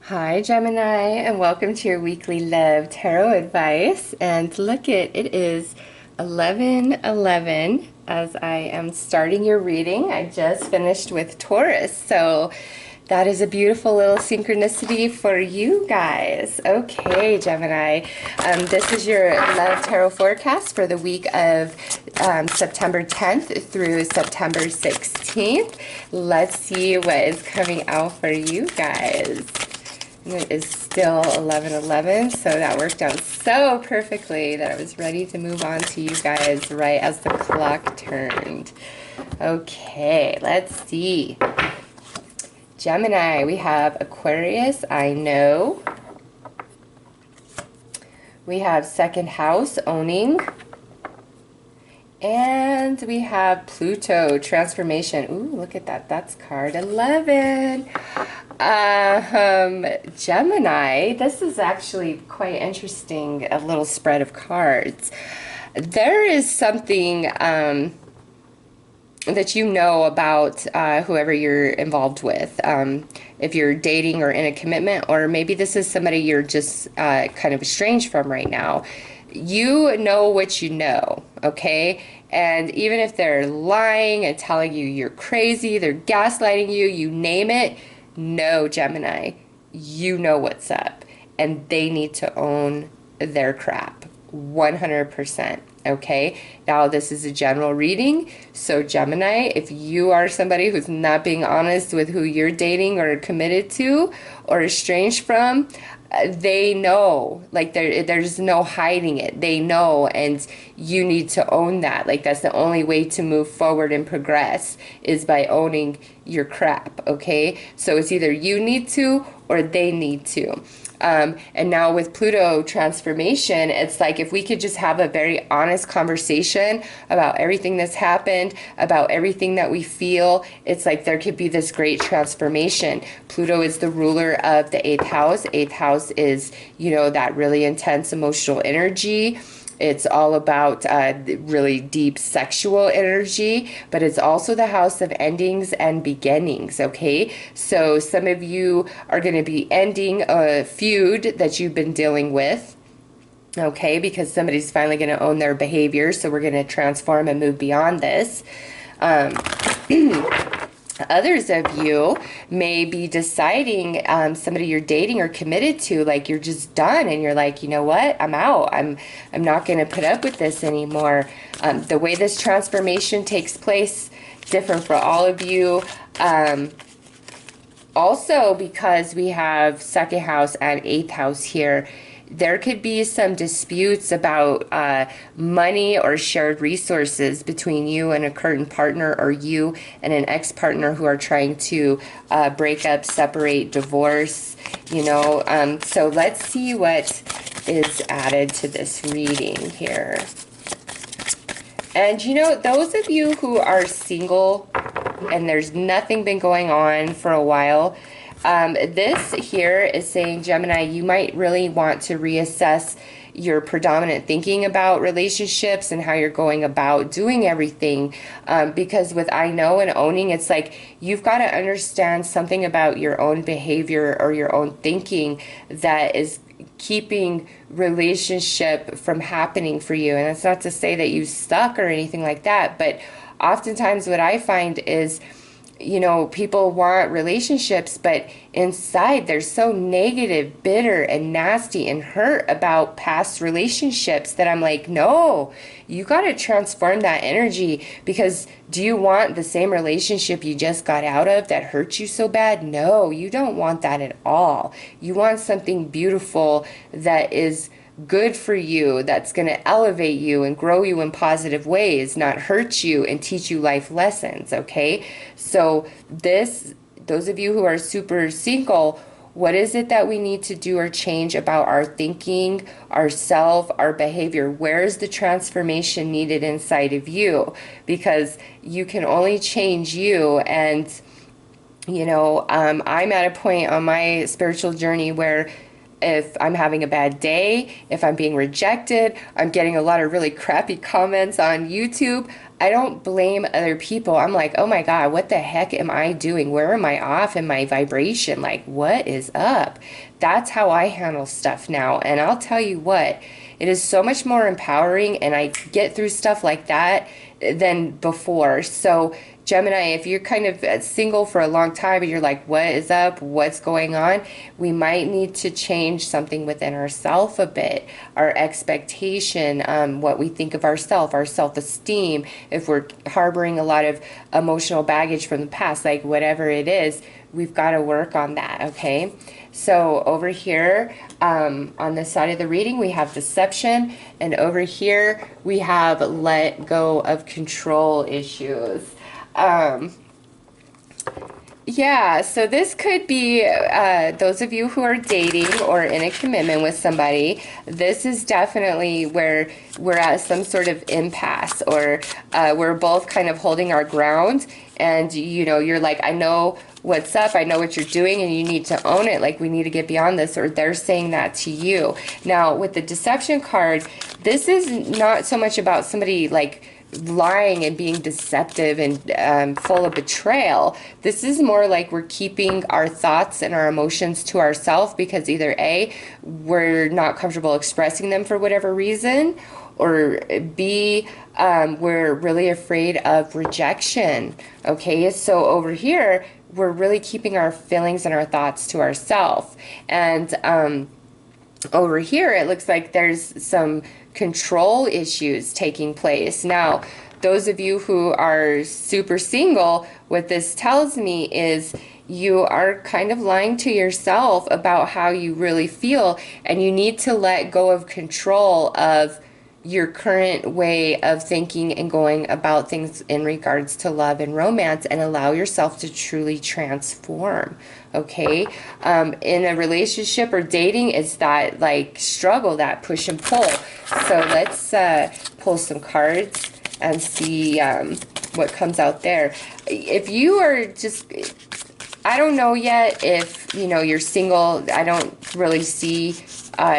Hi, Gemini, and welcome to your weekly love tarot advice. And look it is 11:11 as I am starting your reading. I just finished with Taurus, so that is a beautiful little synchronicity for you guys. Okay, Gemini, this is your love tarot forecast for the week of September 10th through September 16th. Let's see what is coming out for you guys. It is still 11:11, so that worked out so perfectly that I was ready to move on to you guys right as the clock turned. Okay, let's see. Gemini, we have Aquarius, I know. We have second house, owning. And we have Pluto, transformation. Ooh, look at that. That's card 11. Gemini, this is actually quite interesting, a little spread of cards. There is something that you know about whoever you're involved with. If you're dating or in a commitment, or maybe this is somebody you're just kind of estranged from right now. You know what you know, okay? And even if they're lying and telling you you're crazy, they're gaslighting you, you name it, no, Gemini, you know what's up. And they need to own their crap, 100%, okay? Now, this is a general reading, so Gemini, if you are somebody who's not being honest with who you're dating or committed to or estranged from, they know, like there's no hiding it. They know, and you need to own that. Like, that's the only way to move forward and progress, is by owning your crap, okay? So it's either you need to or they need to. And now with Pluto transformation, it's like if we could just have a very honest conversation about everything that's happened, about everything that we feel, it's like there could be this great transformation. Pluto is the ruler of the 8th house. 8th house is, you know, that really intense emotional energy. It's all about really deep sexual energy, but it's also the house of endings and beginnings, okay? So some of you are going to be ending a feud that you've been dealing with, okay, because somebody's finally going to own their behavior, so we're going to transform and move beyond this. Others of you may be deciding somebody you're dating or committed to, like you're just done and you're like, you know what, I'm out. I'm not going to put up with this anymore. The way this transformation takes place, different for all of you. Also, because we have second house and 8th house here, there could be some disputes about money or shared resources between you and a current partner, or you and an ex-partner who are trying to break up, separate, divorce, you know. So let's see what is added to this reading here. And, you know, those of you who are single and there's nothing been going on for a while, this here is saying, Gemini, you might really want to reassess your predominant thinking about relationships and how you're going about doing everything. Because with I know and owning, it's like you've got to understand something about your own behavior or your own thinking that is keeping relationship from happening for you. And it's not to say that you suck or anything like that, but oftentimes what I find is, you know, people want relationships, but inside they're so negative, bitter, and nasty and hurt about past relationships that I'm like, no, you got to transform that energy. Because do you want the same relationship you just got out of that hurt you so bad? No, you don't want that at all. You want something beautiful that is good for you, that's going to elevate you and grow you in positive ways, not hurt you and teach you life lessons, okay? So those of you who are super single, what is it that we need to do or change about our thinking, ourself, our behavior? Where is the transformation needed inside of you? Because you can only change you. And, you know, I'm at a point on my spiritual journey where if I'm having a bad day, if I'm being rejected, I'm getting a lot of really crappy comments on YouTube, I don't blame other people. I'm like, oh my God, what the heck am I doing? Where am I off in my vibration? Like, what is up? That's how I handle stuff now. And I'll tell you what, it is so much more empowering, and I get through stuff like that than before. So Gemini, if you're kind of single for a long time and you're like, what is up? What's going on? We might need to change something within ourselves a bit. Our expectation, what we think of ourselves, our self-esteem, if we're harboring a lot of emotional baggage from the past, like whatever it is, we've got to work on that, okay? So over here, on this side of the reading, we have deception, and over here, we have let go of control issues. Yeah, so this could be those of you who are dating or in a commitment with somebody. This is definitely where we're at some sort of impasse, or we're both kind of holding our ground, and you know, you're like, I know what's up, I know what you're doing, and you need to own it, like we need to get beyond this, or they're saying that to you. Now with the deception card, this is not so much about somebody like lying and being deceptive and full of betrayal. This is more like we're keeping our thoughts and our emotions to ourselves because either A, we're not comfortable expressing them for whatever reason, or B, we're really afraid of rejection. Okay, so over here, we're really keeping our feelings and our thoughts to ourselves. And over here, it looks like there's some control issues taking place. Now, those of you who are super single, what this tells me is you are kind of lying to yourself about how you really feel, and you need to let go of control of your current way of thinking and going about things in regards to love and romance, and allow yourself to truly transform. Okay, in a relationship or dating, it's that like struggle, that push and pull. So let's pull some cards and see what comes out there. If you are just, I don't know yet if you know you're single. I don't really see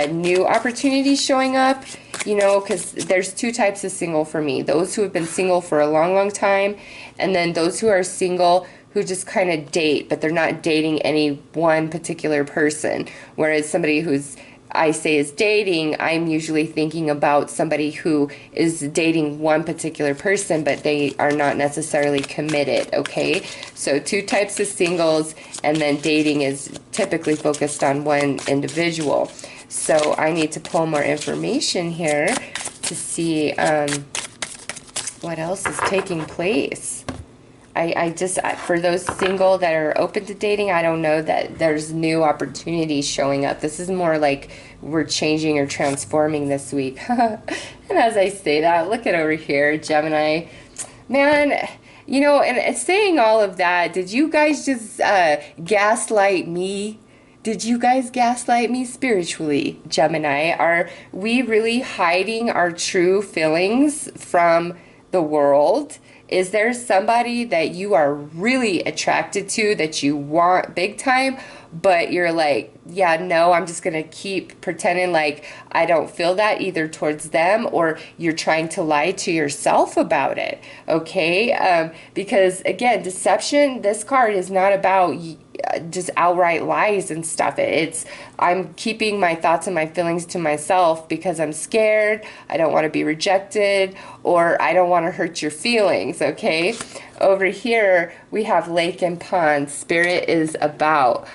new opportunities showing up, you know, because there's two types of single for me. Those who have been single for a long, long time, and then those who are single who just kind of date, but they're not dating any one particular person. Whereas somebody who's, I say, is dating, I'm usually thinking about somebody who is dating one particular person, but they are not necessarily committed, okay? So two types of singles, and then dating is typically focused on one individual. So I need to pull more information here to see what else is taking place. I just, for those single that are open to dating, I don't know that there's new opportunities showing up. This is more like we're changing or transforming this week. And as I say that, look at over here, Gemini. Man, you know, and saying all of that, did you guys just gaslight me? Did you guys gaslight me spiritually, Gemini? Are we really hiding our true feelings from the world? Is there somebody that you are really attracted to, that you want big time, but you're like, yeah, no, I'm just going to keep pretending like I don't feel that either towards them, or you're trying to lie to yourself about it, okay? Because, again, deception, this card is not about just outright lies and stuff. It's I'm keeping my thoughts and my feelings to myself because I'm scared, I don't want to be rejected, or I don't want to hurt your feelings, okay? Over here, we have lake and pond. Spirit is about.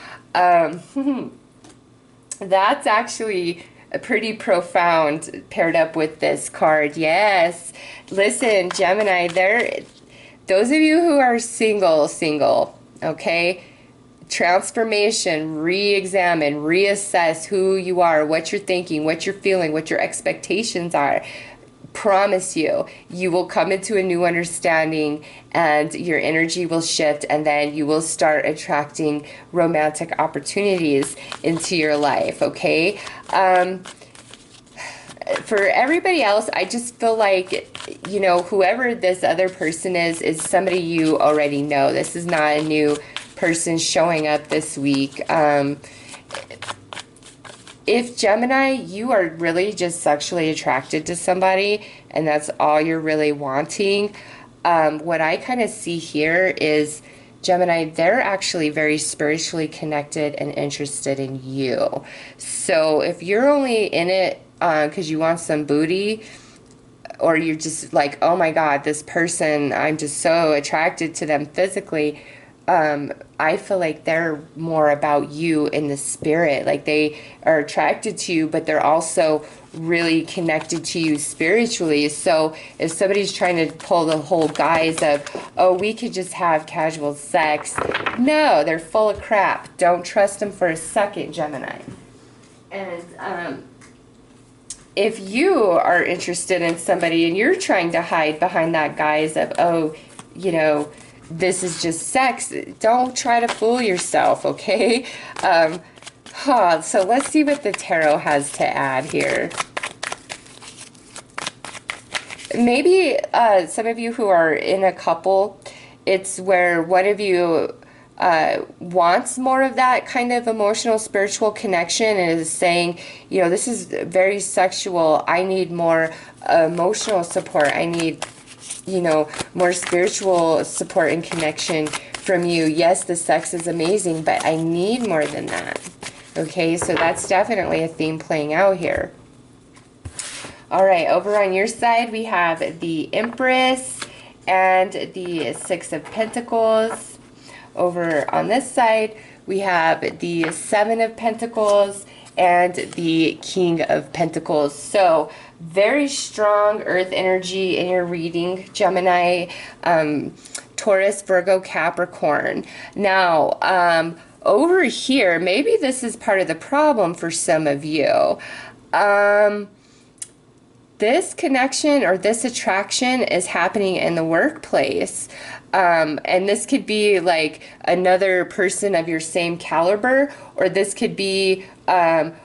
That's actually a pretty profound paired up with this card. Yes. Listen, Gemini, those of you who are single, okay? Transformation, re-examine, reassess who you are, what you're thinking, what you're feeling, what your expectations are. Promise you, you will come into a new understanding, and your energy will shift, and then you will start attracting romantic opportunities into your life, okay? For everybody else, I just feel like, you know, whoever this other person is somebody you already know. This is not a new person showing up this week. if Gemini, you are really just sexually attracted to somebody and that's all you're really wanting, what I kind of see here is Gemini, they're actually very spiritually connected and interested in you. So if you're only in it because you want some booty, or you're just like, oh my God, this person, I'm just so attracted to them physically, I feel like they're more about you in the spirit. Like they are attracted to you, but they're also really connected to you spiritually. So if somebody's trying to pull the whole guise of, oh, we could just have casual sex, no, they're full of crap. Don't trust them for a second, Gemini. And if you are interested in somebody and you're trying to hide behind that guise of, oh, you know, this is just sex, don't try to fool yourself, okay? So let's see what the tarot has to add here. Maybe some of you who are in a couple, it's where one of you wants more of that kind of emotional, spiritual connection and is saying, you know, this is very sexual. I need more emotional support. I need, you know, more spiritual support and connection from you. Yes, the sex is amazing, but I need more than that. Okay, so that's definitely a theme playing out here. All right, over on your side, we have the Empress and the Six of Pentacles. Over on this side, we have the Seven of Pentacles and the King of Pentacles. So very strong earth energy in your reading, Gemini, Taurus, Virgo, Capricorn. Now, over here, maybe this is part of the problem for some of you. This connection or this attraction is happening in the workplace. And this could be like another person of your same caliber, or this could be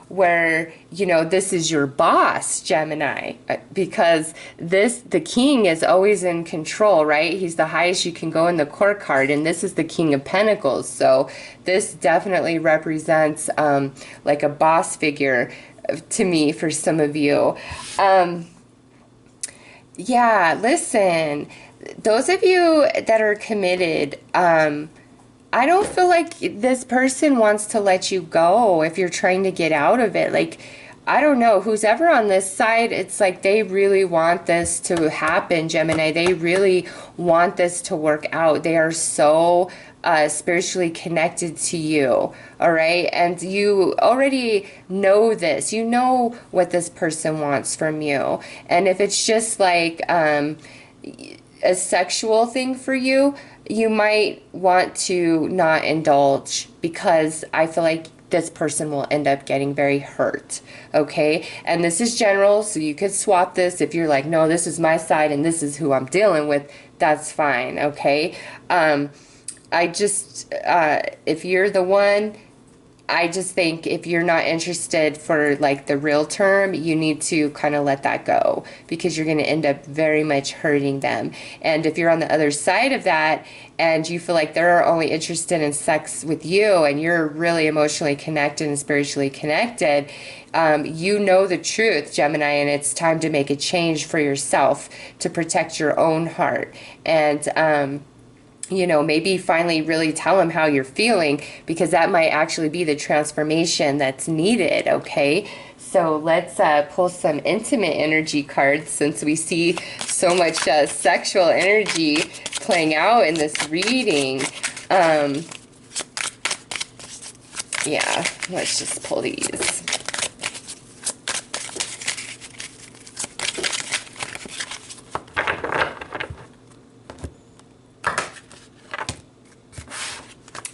where, you know, this is your boss, Gemini, because the king is always in control, right? He's the highest you can go in the court card, and this is the King of Pentacles. So this definitely represents like a boss figure to me for some of you. Yeah, listen, those of you that are committed, I don't feel like this person wants to let you go if you're trying to get out of it. Like, I don't know, who's ever on this side, it's like they really want this to happen, Gemini. They really want this to work out. They are so spiritually connected to you, all right? And you already know this. You know what this person wants from you. And if it's just like a sexual thing for you, you might want to not indulge, because I feel like this person will end up getting very hurt, okay? And this is general, so you could swap this. If you're like, no, this is my side and this is who I'm dealing with, that's fine, okay? I just, if you're the one, I just think if you're not interested for like the real term, you need to kind of let that go, because you're going to end up very much hurting them. And if you're on the other side of that and you feel like they're only interested in sex with you and you're really emotionally connected and spiritually connected, you know the truth, Gemini, and it's time to make a change for yourself to protect your own heart. And, you know, maybe finally really tell them how you're feeling, because that might actually be the transformation that's needed, okay? So let's pull some intimate energy cards, since we see so much sexual energy playing out in this reading. Yeah, let's just pull these.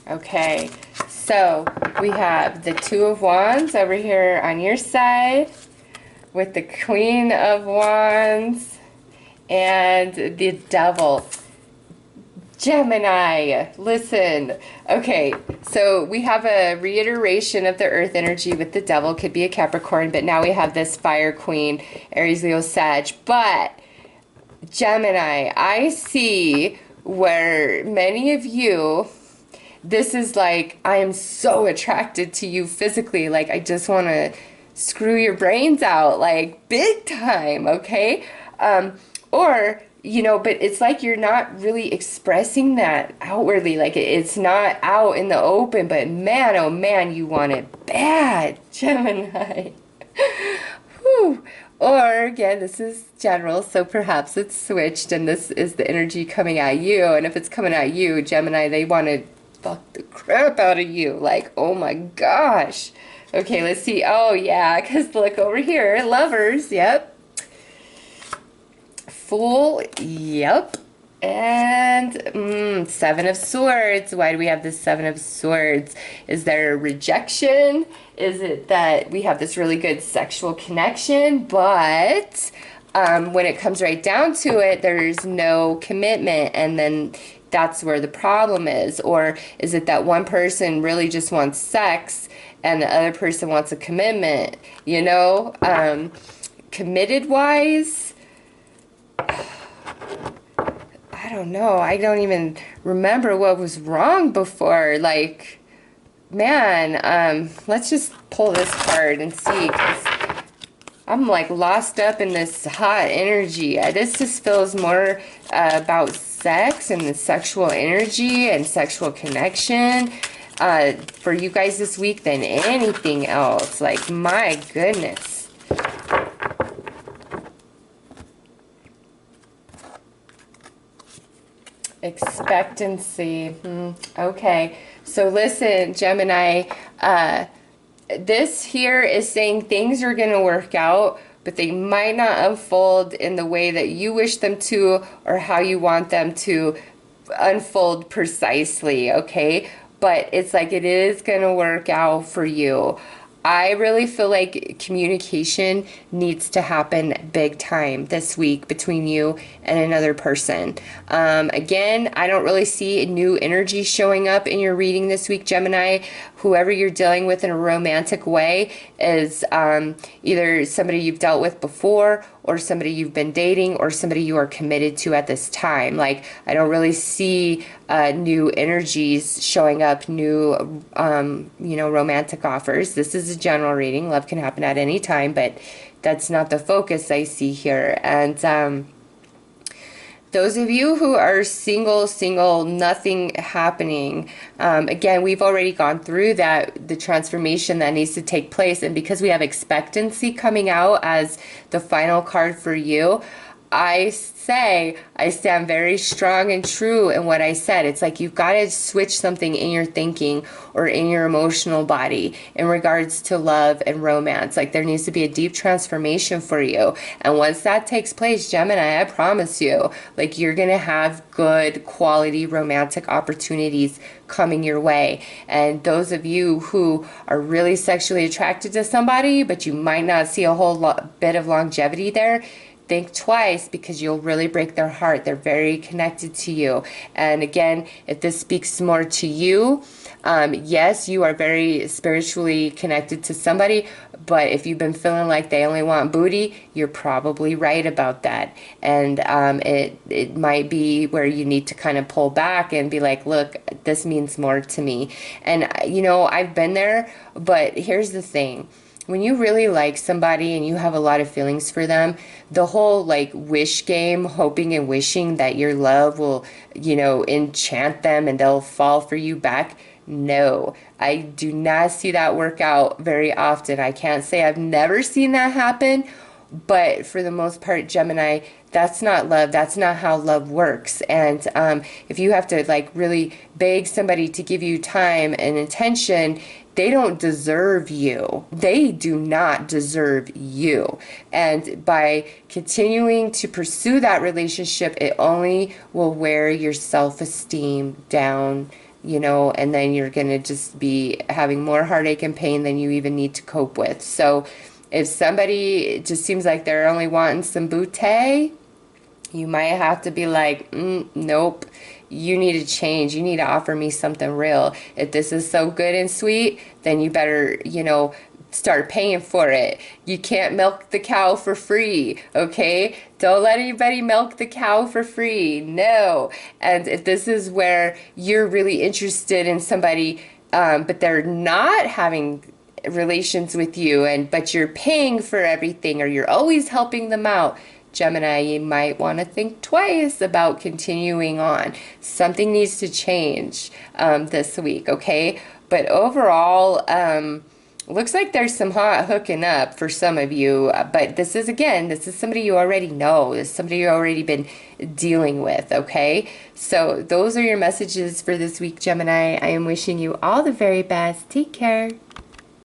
Okay, so we have the Two of Wands over here on your side with the Queen of Wands and the Devil. Gemini, listen. Okay, so we have a reiteration of the earth energy with the Devil. Could be a Capricorn, but now we have this Fire Queen, Aries, Leo, Sag. But Gemini, I see where many of you, this is like, I am so attracted to you physically. Like, I just want to screw your brains out, like big time, okay? Or, you know, but it's like you're not really expressing that outwardly. Like it's not out in the open, but man, oh man, you want it bad, Gemini. Whew. Or again, this is general, so perhaps it's switched and this is the energy coming at you. And if it's coming at you, Gemini, they want to fuck the crap out of you. Like, oh my gosh. Okay, let's see. Oh yeah, because look over here, lovers, yep. Fool, yep. And Seven of Swords. Why do we have this Seven of Swords? Is there rejection? Is it that we have this really good sexual connection, but when it comes right down to it, there's no commitment, and then that's where the problem is? Or is it that one person really just wants sex and the other person wants a commitment? You know, committed wise, I don't know. I don't even remember what was wrong before. Like, man, let's just pull this card and see, 'cause I'm like lost up in this hot energy. This just feels more about sex and the sexual energy and sexual connection for you guys this week than anything else. Like, my goodness. Expectancy. Okay. So listen, Gemini, this here is saying things are going to work out, but they might not unfold in the way that you wish them to or how you want them to unfold precisely, okay? But it's like it is going to work out for you. I really feel like communication needs to happen big time this week between you and another person. Again, I don't really see new energy showing up in your reading this week, Gemini. Whoever you're dealing with in a romantic way is either somebody you've dealt with before or somebody you've been dating or somebody you are committed to at this time. Like, I don't really see new energies showing up, new, you know, romantic offers. This is a general reading. Love can happen at any time, but that's not the focus I see here. And those of you who are single, nothing happening, again, we've already gone through that, the transformation that needs to take place. And because we have expectancy coming out as the final card for you, I stand very strong and true in what I said. It's like you've got to switch something in your thinking or in your emotional body in regards to love and romance. Like, there needs to be a deep transformation for you. And once that takes place, Gemini, I promise you, like, you're going to have good quality romantic opportunities coming your way. And those of you who are really sexually attracted to somebody, but you might not see a whole bit of longevity there, think twice, because you'll really break their heart. They're very connected to you. And again, if this speaks more to you, yes, you are very spiritually connected to somebody, but if you've been feeling like they only want booty, you're probably right about that. And it might be where you need to kind of pull back and be like, look, this means more to me. And, you know, I've been there, but here's the thing. When you really like somebody and you have a lot of feelings for them, the whole like wish game, hoping and wishing that your love will, you know, enchant them and they'll fall for you back. No, I do not see that work out very often. I can't say I've never seen that happen, but for the most part, Gemini, that's not love. That's not how love works. And if you have to like really beg somebody to give you time and attention, they don't deserve you. They do not deserve you. And by continuing to pursue that relationship, it only will wear your self-esteem down, you know, and then you're going to just be having more heartache and pain than you even need to cope with. So if somebody just seems like they're only wanting some booty, you might have to be like, nope. You need to change. You need to offer me something real. If this is so good and sweet, then you better, you know, start paying for it. You can't milk the cow for free, okay? Don't let anybody milk the cow for free. No. And if this is where you're really interested in somebody, but they're not having relations with you, but you're paying for everything, or you're always helping them out, Gemini, you might want to think twice about continuing on. Something needs to change this week, okay? But overall, looks like there's some hot hooking up for some of you. But this is, again, this is somebody you already know. This is somebody you've already been dealing with, okay? So those are your messages for this week, Gemini. I am wishing you all the very best. Take care.